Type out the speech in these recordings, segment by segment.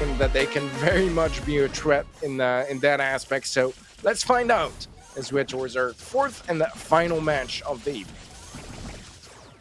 think that they can very much be a threat in that aspect. So let's find out as we head towards our fourth and the final match of the evening.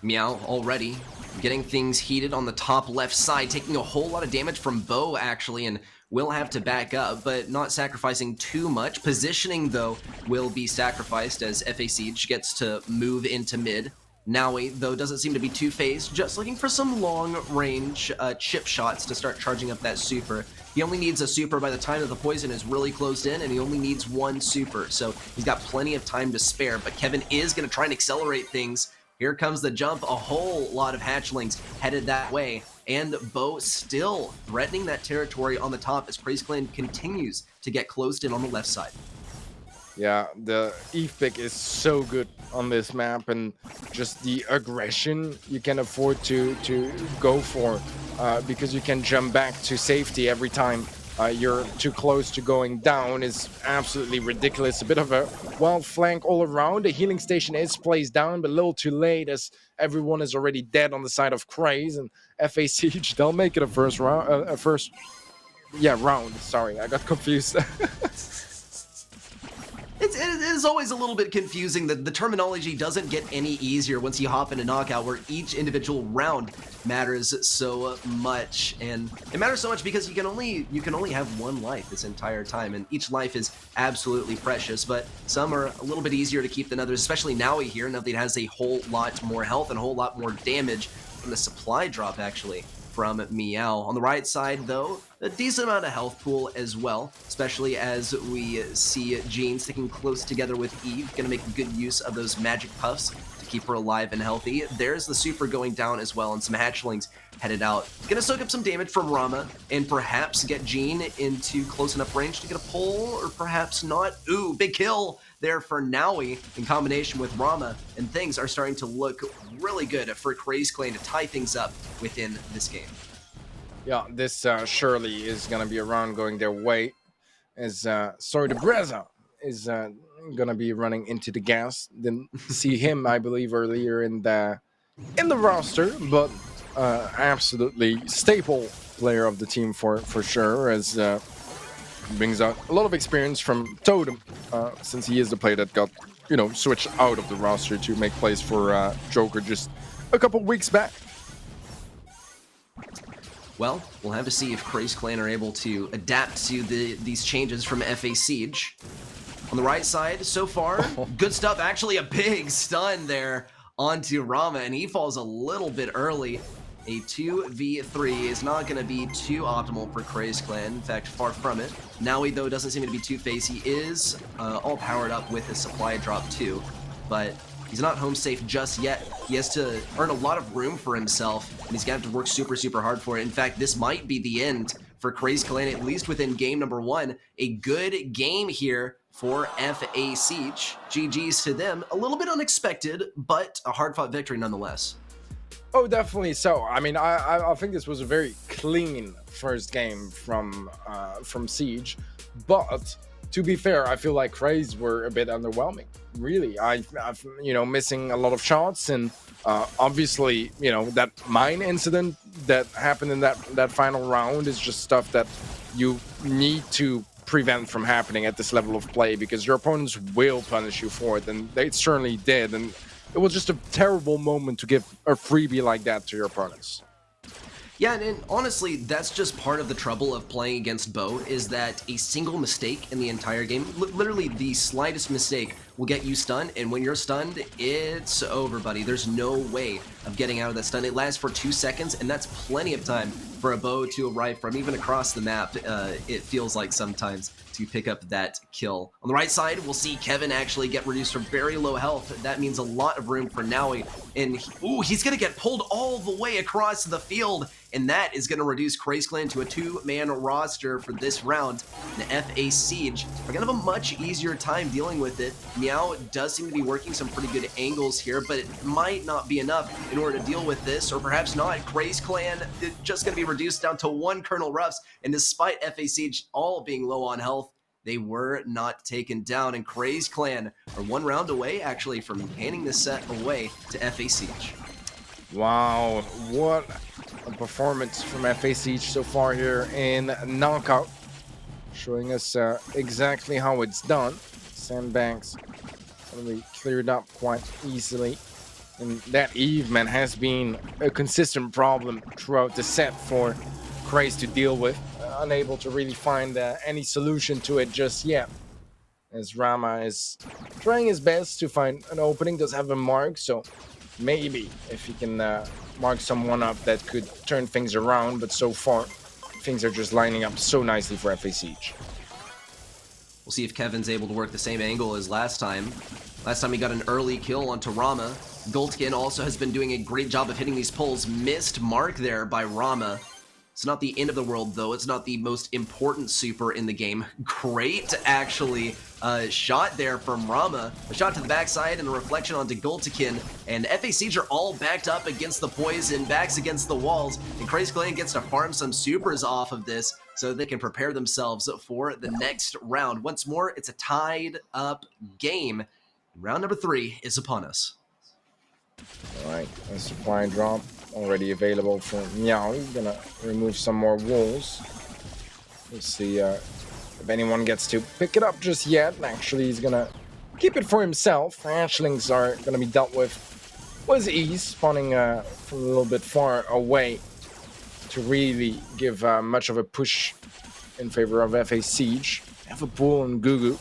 Meow already getting things heated on the top left side, taking a whole lot of damage from Bo actually, and will have to back up, but not sacrificing too much. Positioning, though, will be sacrificed as FA Siege gets to move into mid. Naui, though, doesn't seem to be too phased, just looking for some long-range chip shots to start charging up that super. He only needs a super by the time that the poison is really closed in, and he only needs one super, so he's got plenty of time to spare, but Kevin is going to try and accelerate things. Here comes the jump, a whole lot of hatchlings headed that way, and Bo still threatening that territory on the top as CraZe Clan continues to get closed in on the left side. Yeah, the Eve pick is so good on this map, and just the aggression you can afford to go for, because you can jump back to safety every time you're too close to going down is absolutely ridiculous. A bit of a wild flank all around. The healing station is placed down, but a little too late as everyone is already dead on the side of CraZe, and FA Siege, they'll make it a first round. Round. Sorry, I got confused. It is always a little bit confusing that the terminology doesn't get any easier once you hop into Knockout, where each individual round matters so much, and it matters so much because you can only have one life this entire time, and each life is absolutely precious. But some are a little bit easier to keep than others, especially Naui here. Now that it has a whole lot more health and a whole lot more damage from the supply drop, actually, from Meow. On the right side, though, a decent amount of health pool as well, especially as we see Jean sticking close together with Eve, gonna make good use of those magic puffs to keep her alive and healthy. There's the super going down as well, and some hatchlings headed out. Gonna soak up some damage from Rama, and perhaps get Jean into close enough range to get a pull, or perhaps not. Ooh, big kill there for Naui in combination with Rama, and things are starting to look really good for CraZe Clan to tie things up within this game. Yeah, this surely is going to be a round going their way, as Sorry de Breza is going to be running into the gas. Didn't see him, I believe, earlier in the roster, but absolutely staple player of the team for sure, as brings out a lot of experience from Totem, since he is the player that got switched out of the roster to make plays for Joker just a couple weeks back. Well, we'll have to see if CraZe Clan are able to adapt to these changes from FA Siege. On the right side, so far, good stuff. Actually, a big stun there onto Rama, and he falls a little bit early. A 2v3 is not going to be too optimal for CraZe Clan. In fact, far from it. Naui, though, doesn't seem to be too phased. He is all powered up with his supply drop, too. But he's not home safe just yet. He has to earn a lot of room for himself, and he's going to have to work super, super hard for it. In fact, this might be the end for CraZe Clan, at least within game number 1. A good game here for FA Siege. GG's to them. A little bit unexpected, but a hard-fought victory nonetheless. Oh, definitely so. I mean, I think this was a very clean first game from Siege, but to be fair, I feel like CraZe were a bit underwhelming. Really, I've missing a lot of shots, and obviously, that mine incident that happened in that final round is just stuff that you need to prevent from happening at this level of play, because your opponents will punish you for it, and they certainly did. And it was just a terrible moment to give a freebie like that to your opponents. Yeah, and honestly, that's just part of the trouble of playing against Bo, is that a single mistake in the entire game, literally the slightest mistake, will get you stunned, and when you're stunned, it's over, buddy. There's no way of getting out of that stun. It lasts for 2 seconds, and that's plenty of time for a Bo to arrive from, even across the map, it feels like sometimes, to pick up that kill. On the right side, we'll see Kevin actually get reduced from very low health. That means a lot of room for Naui, and he's gonna get pulled all the way across the field, and that is gonna reduce CraZe Clan to a 2-man roster for this round. And FA Siege are gonna have a much easier time dealing with it. Meow does seem to be working some pretty good angles here, but it might not be enough in order to deal with this, or perhaps not. CraZe Clan is just gonna be reduced down to 1 Colonel Ruffs, and despite FA Siege all being low on health, they were not taken down, and CraZe Clan are 1 round away, actually, from handing this set away to FA Siege. Wow, what performance from FAC so far here in Knockout, showing us exactly how it's done. Sandbanks really cleared up quite easily. And that Eve, man, has been a consistent problem throughout the set for CraZe to deal with. Unable to really find any solution to it just yet. As Rama is trying his best to find an opening, does have a mark, so maybe if he can mark someone up that could turn things around, but so far things are just lining up so nicely for FAC. We'll see if Kevin's able to work the same angle as last time. Last time he got an early kill onto Rama. Goldkin also has been doing a great job of hitting these poles. Missed mark there by Rama. It's not the end of the world, though. It's not the most important super in the game. Great, actually, shot there from Rama. A shot to the backside and a reflection onto Goldkin. And FAC are all backed up against the poison, backs against the walls. And CraZe Clan gets to farm some supers off of this so they can prepare themselves for the next round. Once more, it's a tied up game. Round number 3 is upon us. All right, a supply drop already available for Meow. He's gonna remove some more walls. We'll see if anyone gets to pick it up just yet. Actually, he's gonna keep it for himself. Hatchlings are gonna be dealt with ease, spawning from a little bit far away to really give much of a push in favor of FAC. Have a bull and Gugu.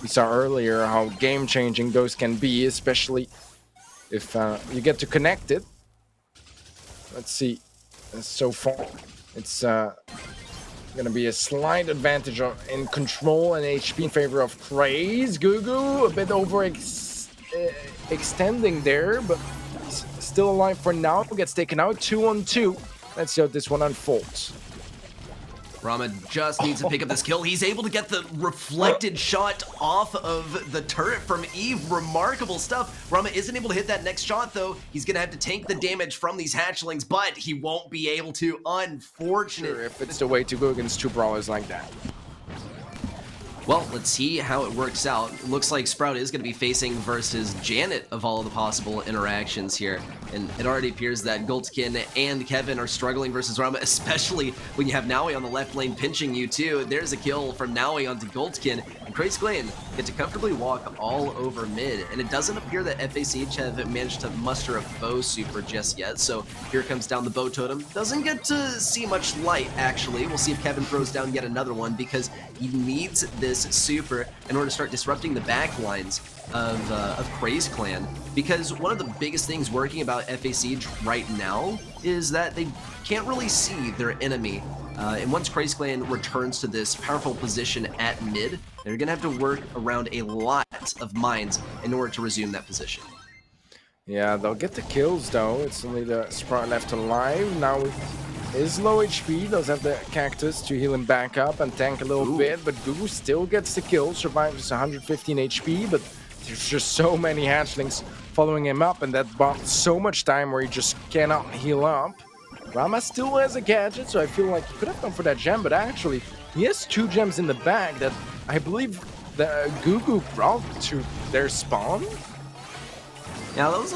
We saw earlier how game-changing those can be, especially if you get to connect it. Let's see. So far, it's gonna be a slight advantage in control and HP in favor of CraZe. Gugu a bit extending there, but he's still alive for now. Gets taken out 2-on-2. Let's see how this one unfolds. Rama just needs to pick up this kill. He's able to get the reflected shot off of the turret from Eve. Remarkable stuff. Rama isn't able to hit that next shot, though. He's going to have to tank the damage from these hatchlings, but he won't be able to. Unfortunate. Sure, if it's the way to go against two brawlers like that. Well, let's see how it works out. Looks like Sprout is going to be facing versus Janet of all of the possible interactions here. And it already appears that Goldkin and Kevin are struggling versus Rama, especially when you have Naui on the left lane pinching you too. There's a kill from Naui onto Goldkin. And CraZe Clan get to comfortably walk all over mid. And it doesn't appear that FAC have managed to muster a bow super just yet. So here comes down the bow totem. Doesn't get to see much light, actually. We'll see if Kevin throws down yet another one because he needs this super in order to start disrupting the back lines of CraZe Clan, because one of the biggest things working about FAC right now is that they can't really see their enemy, and once CraZe Clan returns to this powerful position at mid, they're gonna have to work around a lot of mines in order to resume that position. Yeah, they'll get the kills though. It's only the Sprout left alive. Now is low HP, does have the cactus to heal him back up and tank a little bit, but Gugu still gets the kill, survives 115 HP, but there's just so many hatchlings following him up, and that bought so much time where he just cannot heal up. Rama still has a gadget, so I feel like he could have gone for that gem, but actually, he has 2 gems in the bag that I believe the Gugu brought to their spawn. Yeah, that was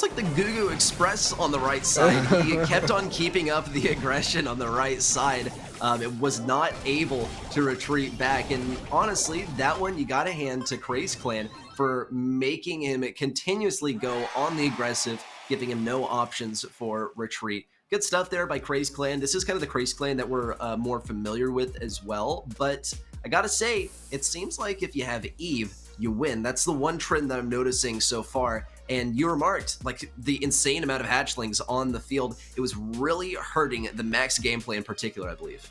like the Gugu Express on the right side. He kept on keeping up the aggression on the right side. It was not able to retreat back, and honestly, that one you gotta hand to CraZe Clan for making him continuously go on the aggressive, giving him no options for retreat. Good stuff there by CraZe Clan. This is kind of the CraZe Clan that we're more familiar with as well, but I gotta say, it seems like if you have Eve, you win. That's the one trend that I'm noticing so far. And you remarked, like, the insane amount of hatchlings on the field. It was really hurting the max gameplay in particular, I believe.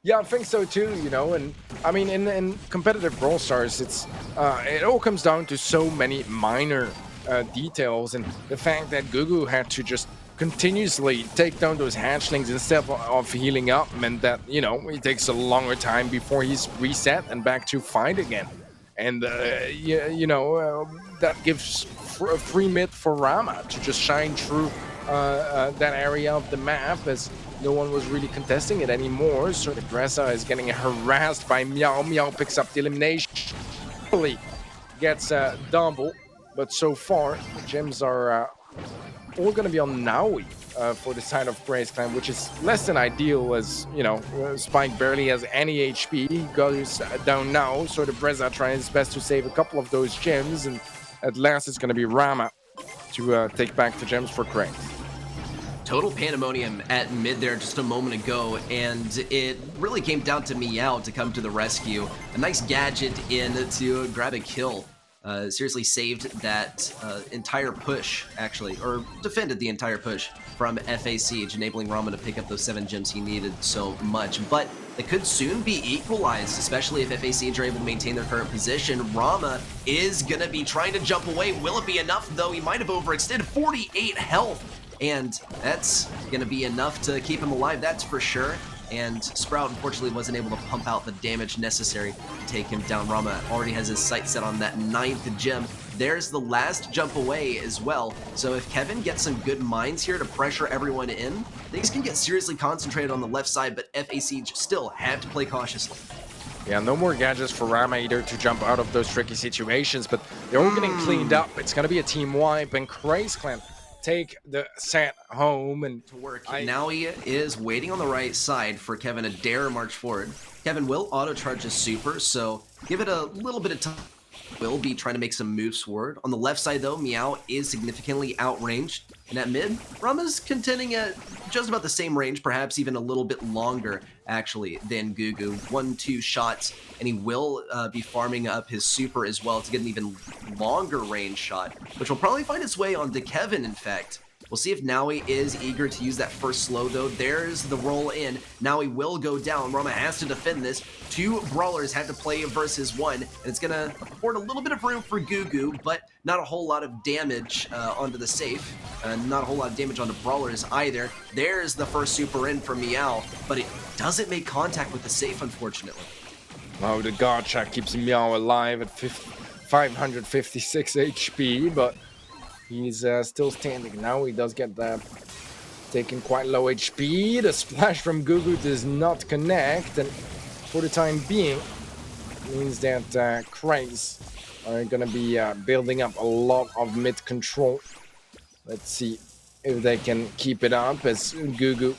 Yeah, I think so too, you know, and I mean, in competitive Brawl Stars, it all comes down to so many minor details, and the fact that Gugu had to just continuously take down those hatchlings instead of healing up meant that, you know, it takes a longer time before he's reset and back to fight again. And, that gives a free mid for Rama to just shine through that area of the map, as no one was really contesting it anymore. So Gressa is getting harassed by Meow. Meow picks up the elimination. Gets double, but so far, the gems are all going to be on Naui. for the side of CraZe Clan, which is less than ideal as, you know, Spike barely has any HP. He goes down now, so the Breza tries his best to save a couple of those gems, and at last it's going to be Rama to take back the gems for CraZe. Total pandemonium at mid there just a moment ago, and it really came down to Meow to come to the rescue. A nice gadget in to grab a kill. Seriously saved that entire push, actually, or defended the entire push from FA Siege, enabling Rama to pick up those 7 gems he needed so much. But it could soon be equalized, especially if FA Siege are able to maintain their current position. Rama is going to be trying to jump away. Will it be enough, though? He might have overextended. 48 health. And that's going to be enough to keep him alive, that's for sure. And Sprout, unfortunately, wasn't able to pump out the damage necessary to take him down. Rama already has his sight set on that 9th gem. There's the last jump away as well. So if Kevin gets some good mines here to pressure everyone in, things can get seriously concentrated on the left side, but FA Siege still have to play cautiously. Yeah, no more gadgets for Rama either to jump out of those tricky situations, but they're all getting cleaned up. It's going to be a team wipe, and CraZe Clan take the set home and to work. Now he is waiting on the right side for Kevin to dare march forward. Kevin will auto charge his super, so give it a little bit of time. Will be trying to make some moves forward. On the left side though, Meow is significantly outranged. And at mid, Rama's contending at just about the same range, perhaps even a little bit longer actually than Gugu. 1-2 shots, and he will be farming up his super as well to get an even longer range shot, which will probably find its way onto Kevin, in fact. We'll see if Naui is eager to use that first slow, though. There's the roll in. Naui will go down. Rama has to defend this. 2 brawlers have to play versus 1, and it's going to afford a little bit of room for Gugu, but not a whole lot of damage onto the safe. Not a whole lot of damage onto brawlers either. There's the first super in for Meow, but it doesn't make contact with the safe, unfortunately. Oh, the guard shot keeps Meow alive at 556 HP, but he's still standing. Now he does get that taking quite low HP. The splash from Gugu does not connect, and for the time being means that CraZe are gonna be building up a lot of mid control. Let's see if they can keep it up, as Gugu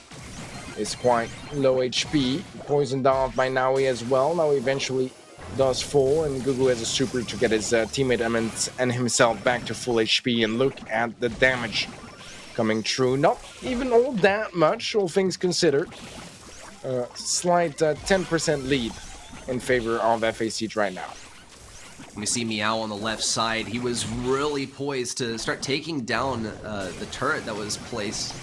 is quite low HP, poisoned off by Naui as well. Now eventually does fall, and Gugu has a super to get his teammate and himself back to full HP, and look at the damage coming through. Not even all that much, all things considered. Slight 10% lead in favor of FA Siege right now. We see Meow on the left side. He was really poised to start taking down the turret that was placed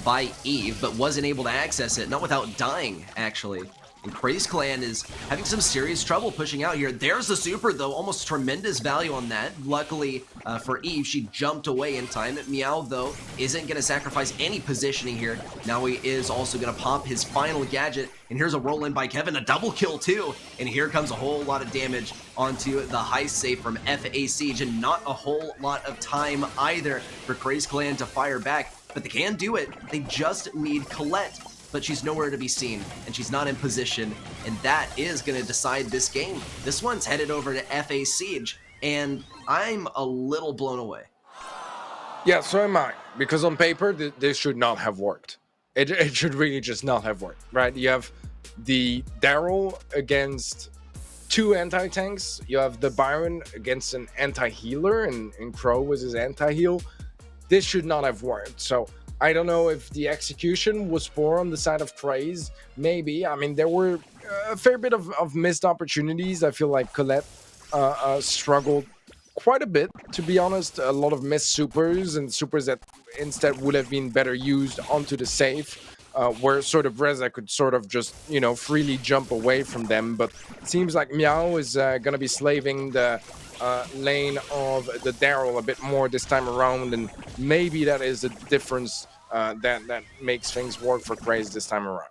by Eve, but wasn't able to access it, not without dying, actually. And CraZe Clan is having some serious trouble pushing out here. There's the super, though. Almost tremendous value on that. Luckily for Eve, she jumped away in time. Meow, though, isn't going to sacrifice any positioning here. Now he is also going to pop his final gadget. And here's a roll-in by Kevin, a double kill, too. And here comes a whole lot of damage onto the high save from FA Siege. And not a whole lot of time either for CraZe Clan to fire back. But they can do it. They just need Colette. But she's nowhere to be seen, and she's not in position, and that is going to decide this game. This one's headed over to FA Siege, and I'm a little blown away. Yeah, so am I, because on paper, this should not have worked. It should really just not have worked, right? You have the Daryl against 2 anti-tanks. You have the Byron against an anti-healer, and Crow was his anti-heal. This should not have worked, so I don't know if the execution was poor on the side of CraZe. Maybe. I mean, there were a fair bit of missed opportunities. I feel like Colette struggled quite a bit, to be honest. A lot of missed supers, and supers that instead would have been better used onto the safe, where sort of Reza could sort of just, you know, freely jump away from them. But it seems like Meow is going to be slaving the lane of the Daryl a bit more this time around, and maybe that is the difference that makes things work for CraZe this time around.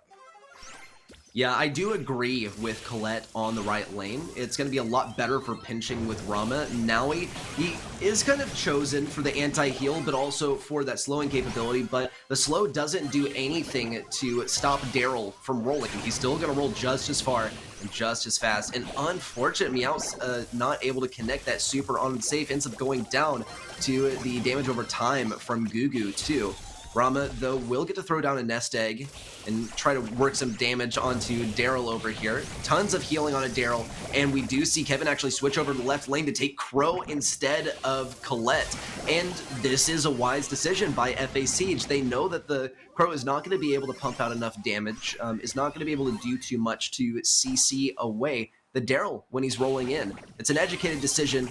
Yeah, I do agree with Colette on the right lane. It's going to be a lot better for pinching with Rama. Naui, he is kind of chosen for the anti-heal, but also for that slowing capability, but the slow doesn't do anything to stop Daryl from rolling. He's still going to roll just as far and just as fast, and unfortunately, Meow's not able to connect that super on safe, ends up going down to the damage over time from Gugu, too. Rama, though, will get to throw down a nest egg and try to work some damage onto Daryl over here. Tons of healing on a Daryl, and we do see Kevin actually switch over to the left lane to take Crow instead of Colette. And this is a wise decision by FA Siege. They know that the Crow is not going to be able to pump out enough damage, is not going to be able to do too much to CC away the Daryl when he's rolling in. It's an educated decision,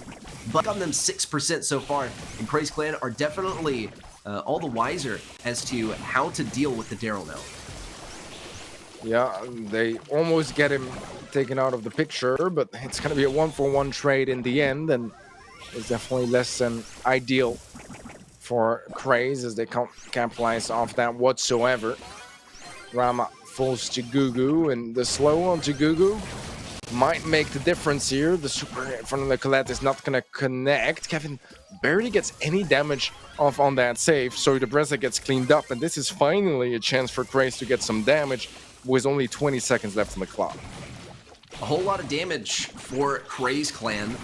but gotten them 6% so far, and CraZe Clan are definitely all the wiser as to how to deal with the Daryl now. Yeah, they almost get him taken out of the picture, but it's going to be a 1-for-1 trade in the end, and it's definitely less than ideal for CraZe as they can't capitalize off that whatsoever. Rama falls to Gugu, and the slow onto Gugu might make the difference here. The super in front of the Colette is not going to connect. Kevin barely gets any damage off on that save, so the Breza gets cleaned up, and this is finally a chance for CraZe to get some damage with only 20 seconds left on the clock. A whole lot of damage for CraZe Clan.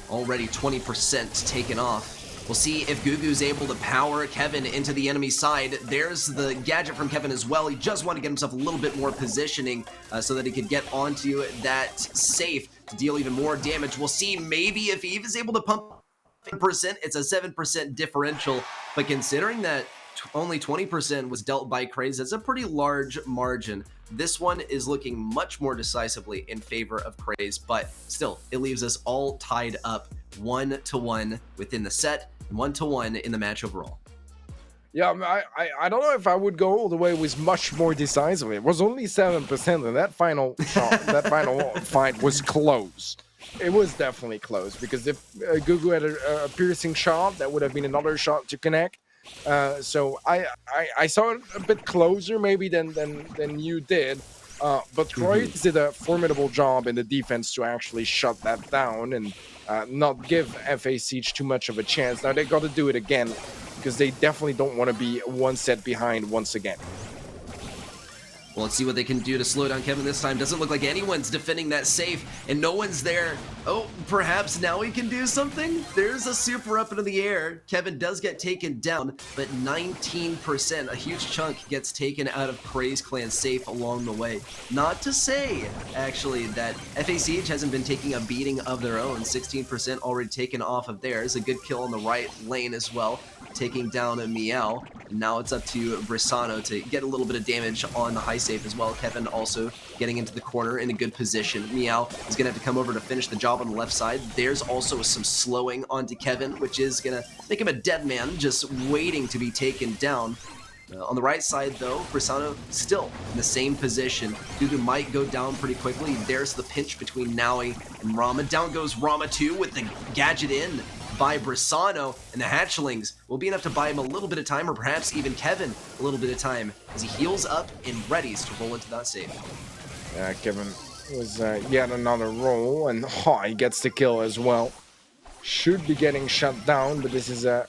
Already 20% taken off. We'll see if Gugu's able to power Kevin into the enemy side. There's the gadget from Kevin as well. He just wanted to get himself a little bit more positioning so that he could get onto that safe to deal even more damage. We'll see maybe if Eve is able to pump 7%, it's a 7% differential. But considering that only 20% was dealt by CraZe, that's a pretty large margin. This one is looking much more decisively in favor of CraZe, but still, it leaves us all tied up 1-1 within the set, 1-1 in the match overall. Yeah, I don't know if I would go all the way with much more decisively. It was only 7%, and that final shot, that final fight was close. It was definitely close, because if Gugu had a piercing shot, that would have been another shot to connect. So I saw it a bit closer maybe than you did, but CraZe did a formidable job in the defense to actually shut that down and not give FA Siege too much of a chance. Now they got to do it again, because they definitely don't want to be one set behind once again. Well, let's see what they can do to slow down Kevin this time. Doesn't look like anyone's defending that safe, and no one's there. Oh, perhaps now he can do something? There's a super up into the air. Kevin does get taken down, but 19%, a huge chunk, gets taken out of CraZe Clan safe along the way. Not to say, actually, that FA Siege hasn't been taking a beating of their own. 16% already taken off of theirs. A good kill on the right lane as well, taking down a Meow. Now it's up to Brisano to get a little bit of damage on the high safe as well. Kevin also getting into the corner in a good position. Meow is going to have to come over to finish the job on the left side. There's also some slowing onto Kevin, which is going to make him a dead man, just waiting to be taken down. On the right side, though, Brisano still in the same position. Gugu might go down pretty quickly. There's the pinch between Naui and Rama. Down goes Rama, too, with the gadget in by Brisano, and the hatchlings will be enough to buy him a little bit of time, or perhaps even Kevin a little bit of time, as he heals up and readies to roll into that save. Yeah, Kevin was yet another roll, and he gets the kill as well. Should be getting shut down, but this is a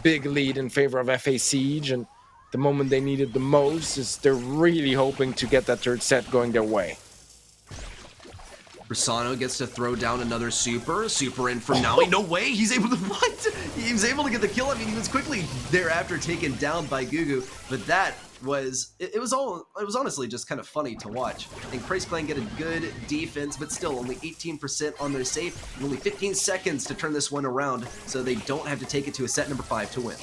big lead in favor of FA Siege, and the moment they need it the most is they're really hoping to get that third set going their way. Brisano gets to throw down another super in from Naui. No way, he's able to, what? He was able to get the kill. I mean, he was quickly thereafter taken down by Gugu, but that was, it was honestly just kind of funny to watch. And CraZe Clan get a good defense, but still only 18% on their safe, and only 15 seconds to turn this one around, so they don't have to take it to a set number 5 to win.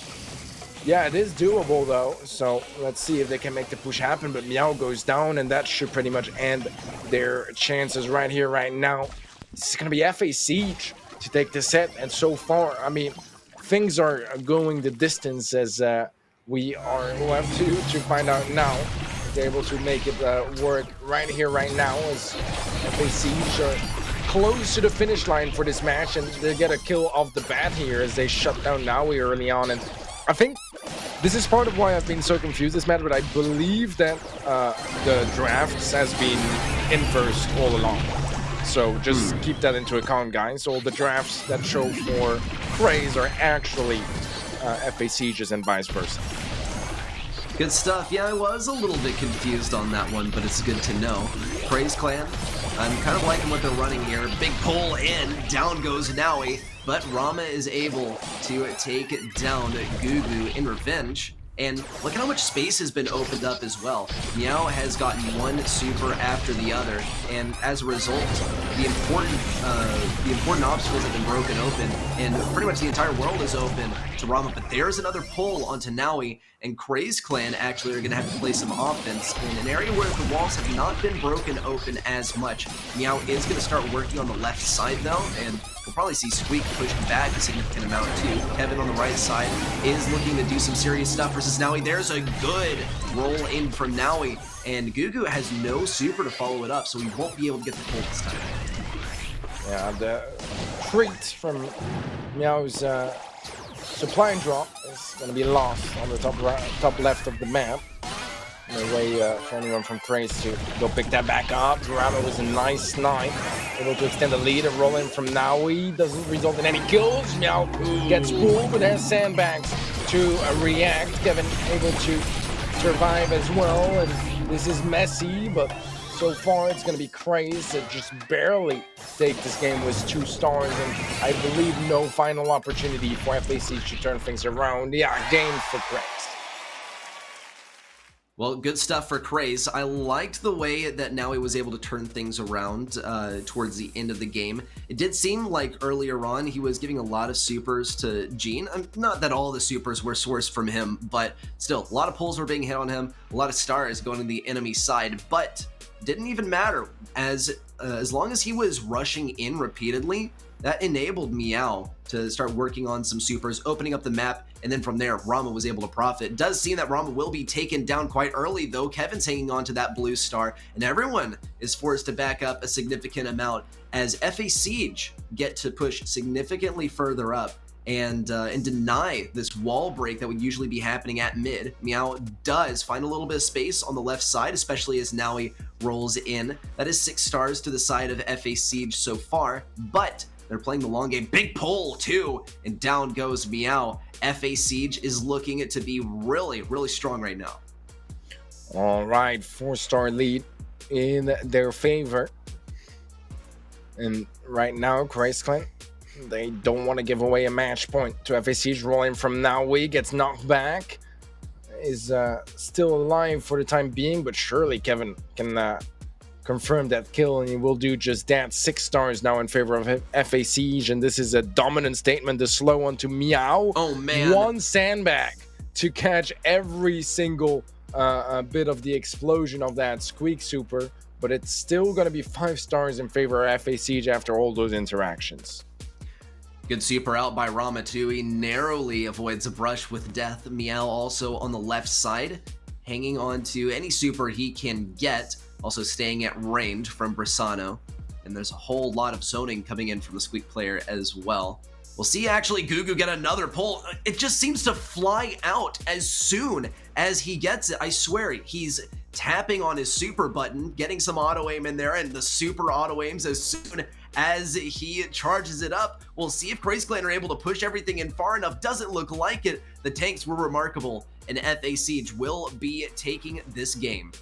Yeah, it is doable though, so let's see if they can make the push happen, but Meow goes down, and that should pretty much end their chances right here, right now. This is going to be FA Siege to take the set, and so far, I mean, things are going the distance as we'll have to find out now if they're able to make it work right here, right now, as FA Siege are close to the finish line for this match, and they get a kill off the bat here as they shut down Naui early on. And I think this is part of why I've been so confused this match, but I believe that the drafts has been inverse all along. So just keep that into account, guys. All the drafts that show for CraZe are actually FA Sieges and vice versa. Good stuff. Yeah, I was a little bit confused on that one, but it's good to know. CraZe Clan, I'm kind of liking what they're running here. Big pull in, down goes Naui, but Rama is able to take down Gugu in revenge. And look at how much space has been opened up as well. Meow has gotten one super after the other, and as a result, the important obstacles have been broken open, and pretty much the entire world is open to Rama. But there's another pull onto Naui, and CraZe Clan actually are going to have to play some offense in an area where the walls have not been broken open as much. Meow is going to start working on the left side though, and we'll probably see Squeak push back a significant amount too. Kevin on the right side is looking to do some serious stuff versus Naui. There's a good roll in from Naui, and Gugu has no super to follow it up, so he won't be able to get the pull this time. Yeah, the treat from Meow's supply drop is going to be lost on the top left of the map. No way for anyone from CraZe to go pick that back up. Rama was a nice snipe, able to extend the lead and roll in from Naui. Doesn't result in any kills. Meow gets pulled, but has sandbags to react. Kevin able to survive as well, and this is messy, but so far it's going to be CraZe that just barely take this game with 2 stars, and I believe no final opportunity for FAC to turn things around. Yeah, game for CraZe. Well, good stuff for CraZe. I liked the way that Naui was able to turn things around towards the end of the game. It did seem like earlier on he was giving a lot of supers to Gene. Not that all the supers were sourced from him, but still, a lot of pulls were being hit on him, a lot of stars going to the enemy side, but didn't even matter as long as he was rushing in repeatedly. That enabled Meow to start working on some supers, opening up the map, and then from there, Rama was able to profit. It does seem that Rama will be taken down quite early, though. Kevin's hanging on to that blue star, and everyone is forced to back up a significant amount as FA Siege get to push significantly further up and deny this wall break that would usually be happening at mid. Meow does find a little bit of space on the left side, especially as Naui rolls in. That is 6 stars to the side of FA Siege so far, but they're playing the long game. Big pull, too, and down goes Meow. FA Siege is looking to be really, really strong right now. All right, 4-star lead in their favor. And right now, CraZe Clan, they don't want to give away a match point to FA Siege. Rolling from Naui, gets knocked back. Is still alive for the time being, but surely Kevin can confirm that kill, and he will do just that. 6 stars now in favor of FA Siege, and this is a dominant statement. The slow one to Meow. Oh man, 1 sandbag to catch every single bit of the explosion of that Squeak super, but it's still going to be 5 stars in favor of FA Siege after all those interactions. Good super out by Rama too. He narrowly avoids a brush with death. Meow also on the left side, hanging on to any super he can get. Also staying at range from Brisano. And there's a whole lot of zoning coming in from the Squeak player as well. We'll see actually Gugu get another pull. It just seems to fly out as soon as he gets it. I swear, he's tapping on his super button, getting some auto aim in there, and the super auto aims as soon as he charges it up. We'll see if CraZe Clan are able to push everything in far enough. Doesn't look like it. The tanks were remarkable, and FA Siege will be taking this game.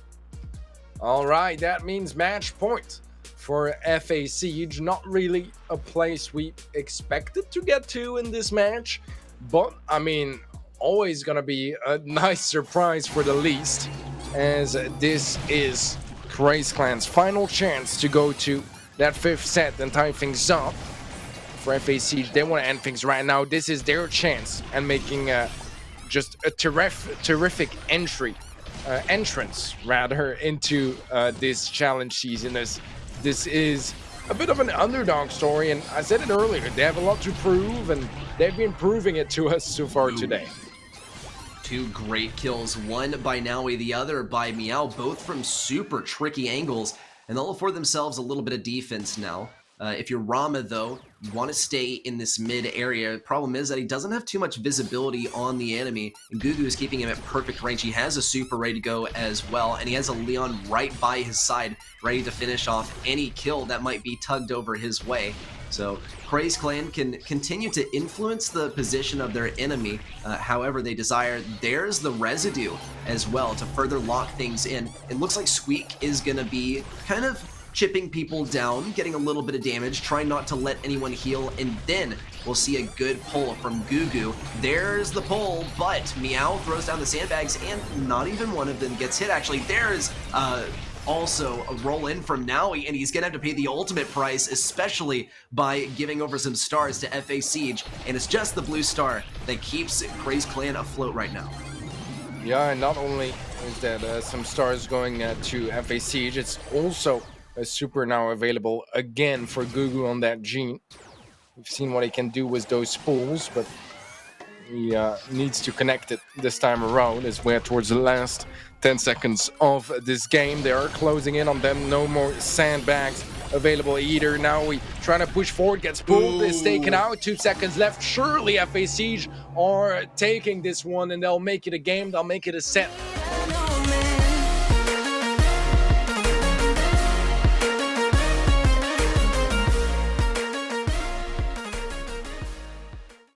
All right, that means match point for FA Siege. Not really a place we expected to get to in this match, but I mean, always gonna be a nice surprise for the least, as this is CraZe Clan's final chance to go to that 5th set and tie things up. For FA Siege, they want to end things right now. This is their chance, and making just a terrific entrance rather into this challenge season. This is a bit of an underdog story, and I said it earlier, they have a lot to prove, and they've been proving it to us so far today. 2 great kills, one by Naui, the other by Meow, both from super tricky angles, and they'll afford themselves a little bit of defense now. If you're Rama, though, you want to stay in this mid area. Problem is that he doesn't have too much visibility on the enemy, and Gugu is keeping him at perfect range. He has a super ready to go as well, and he has a Leon right by his side, ready to finish off any kill that might be tugged over his way. So CraZe Clan can continue to influence the position of their enemy however they desire. There's the residue as well to further lock things in. It looks like Squeak is going to be kind of chipping people down, getting a little bit of damage, trying not to let anyone heal, and then we'll see a good pull from Gugu. There's the pull, but Meow throws down the sandbags, and not even one of them gets hit. Actually, there's also a roll in from Naui, and he's gonna have to pay the ultimate price, especially by giving over some stars to FA Siege, and it's just the blue star that keeps CraZe Clan afloat right now. Yeah, and not only is that some stars going to FA Siege, it's also a super now available again for Gugu on that Gene. We've seen what he can do with those pulls, but he needs to connect it this time around as we're towards the last 10 seconds of this game. They are closing in on them. No more sandbags available either. Now we trying to push forward, gets pulled, is taken out. 2 seconds left. Surely FA Siege are taking this one, and they'll make it a game. They'll make it a set